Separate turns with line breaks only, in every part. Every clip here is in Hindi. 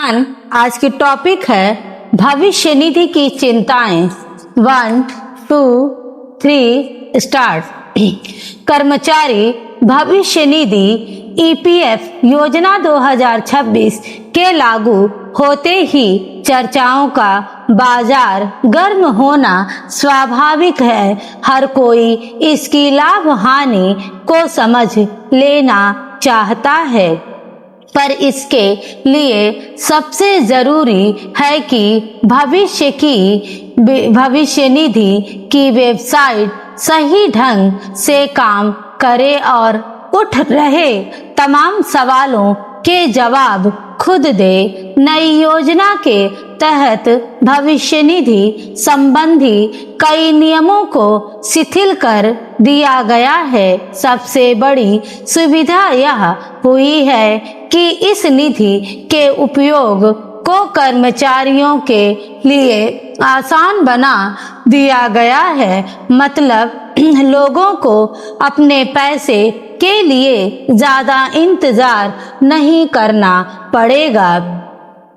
किसान, आज की टॉपिक है भविष्य निधि की चिंताएं। 1, 2, 3 स्टार्ट। कर्मचारी भविष्य निधि ईपीएफ योजना 2026 के लागू होते ही चर्चाओं का बाजार गर्म होना स्वाभाविक है। हर कोई इसकी लाभ हानि को समझ लेना चाहता है, पर इसके लिए सबसे जरूरी है कि भविष्य निधि की वेबसाइट सही ढंग से काम करे और उठ रहे तमाम सवालों के जवाब खुद दे। नई योजना के तहत भविष्य निधि संबंधी कई नियमों को शिथिल कर दिया गया है। सबसे बड़ी सुविधा यह हुई है कि इस निधि के उपयोग को कर्मचारियों के लिए आसान बना दिया गया है। मतलब लोगों को अपने पैसे के लिए ज्यादा इंतजार नहीं करना पड़ेगा।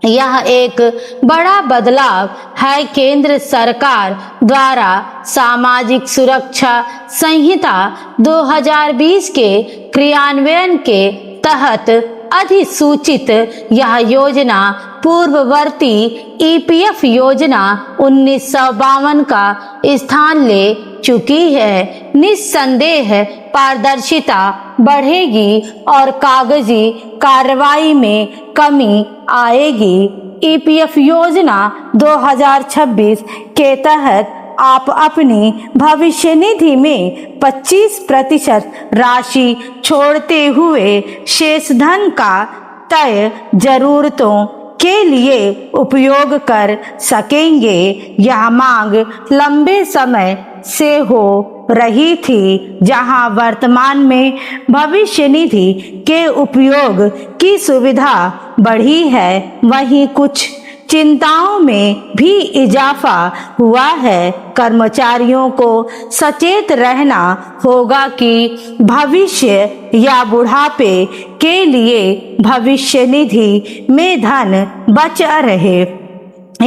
यह एक बड़ा बदलाव है। केंद्र सरकार द्वारा सामाजिक सुरक्षा संहिता 2020 के क्रियान्वयन के तहत अधिसूचित यह योजना पूर्ववर्ती ईपीएफ योजना 1952 का स्थान ले चुकी है। निस्संदेह पारदर्शिता बढ़ेगी और कागजी कार्रवाई में कमी आएगी। ईपीएफ योजना 2026 के तहत आप अपनी भविष्य निधि में 25% राशि छोड़ते हुए शेष धन का तय जरूरतों के लिए उपयोग कर सकेंगे। यह मांग लंबे समय से हो रही थी। जहां वर्तमान में भविष्य निधि के उपयोग की सुविधा बढ़ी है, वहीं कुछ चिंताओं में भी इजाफा हुआ है। कर्मचारियों को सचेत रहना होगा कि भविष्य या बुढ़ापे के लिए भविष्य निधि में धन बचा रहे।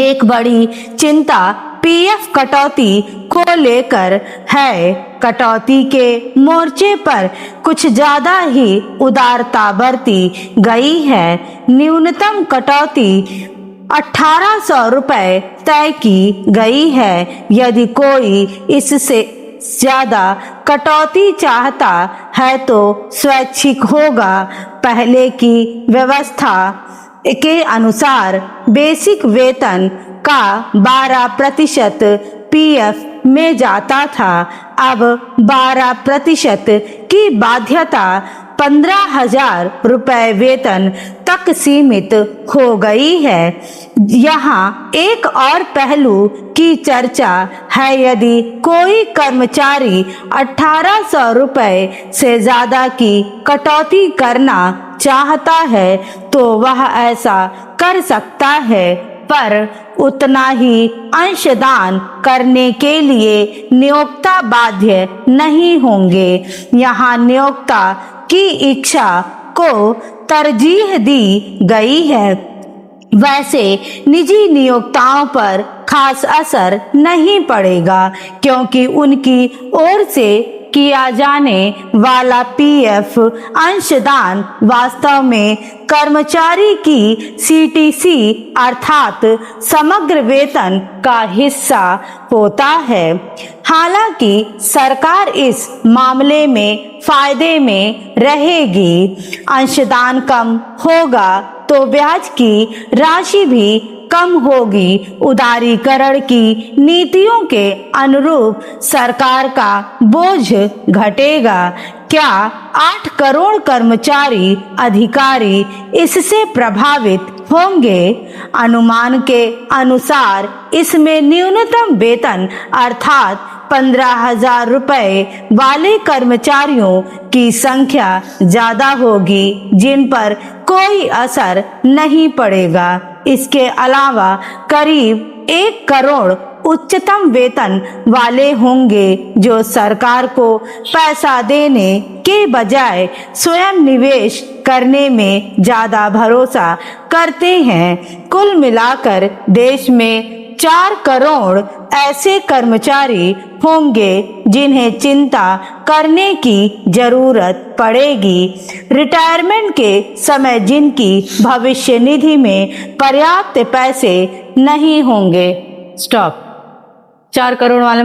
एक बड़ी चिंता पीएफ कटौती को लेकर है। कटौती के मोर्चे पर कुछ ज्यादा ही उदारता बरती गई है। न्यूनतम कटौती 1800 रुपए तय की गई है। यदि कोई इससे ज्यादा कटौती चाहता है तो स्वैच्छिक होगा। पहले की व्यवस्था के अनुसार बेसिक वेतन का 12% पीएफ में जाता था। अब 12% की बाध्यता 15,000 रुपए वेतन तक सीमित हो गई है। यहाँ एक और पहलू की चर्चा है। यदि कोई कर्मचारी 1800 रुपए से ज्यादा की कटौती करना चाहता है तो वह ऐसा कर सकता है, पर उतना ही अंशदान करने के लिए नियोक्ता बाध्य नहीं होंगे। यहाँ नियोक्ता की इच्छा को तरजीह दी गई है। वैसे निजी नियोक्ताओं पर खास असर नहीं पड़ेगा, क्योंकि उनकी ओर से किया जाने वाला पीएफ अंशदान वास्तव में कर्मचारी की सीटीसी अर्थात समग्र वेतन का हिस्सा होता है। हालांकि सरकार इस मामले में फायदे में रहेगी। अंशदान कम होगा तो ब्याज की राशि भी कम होगी। उदारीकरण की नीतियों के अनुरूप सरकार का बोझ घटेगा। क्या 8 करोड़ कर्मचारी अधिकारी इससे प्रभावित होंगे? अनुमान के अनुसार इसमें न्यूनतम वेतन अर्थात 15,000 रुपए वाले कर्मचारियों की संख्या ज्यादा होगी, जिन पर कोई असर नहीं पड़ेगा। इसके अलावा करीब 1 करोड़ उच्चतम वेतन वाले होंगे जो सरकार को पैसा देने के बजाय स्वयं निवेश करने में ज्यादा भरोसा करते हैं। कुल मिलाकर देश में 4 करोड़ ऐसे कर्मचारी होंगे जिन्हें चिंता करने की जरूरत पड़ेगी। रिटायरमेंट के समय जिनकी भविष्य निधि में पर्याप्त पैसे नहीं होंगे। स्टॉप। 4 करोड़ वाले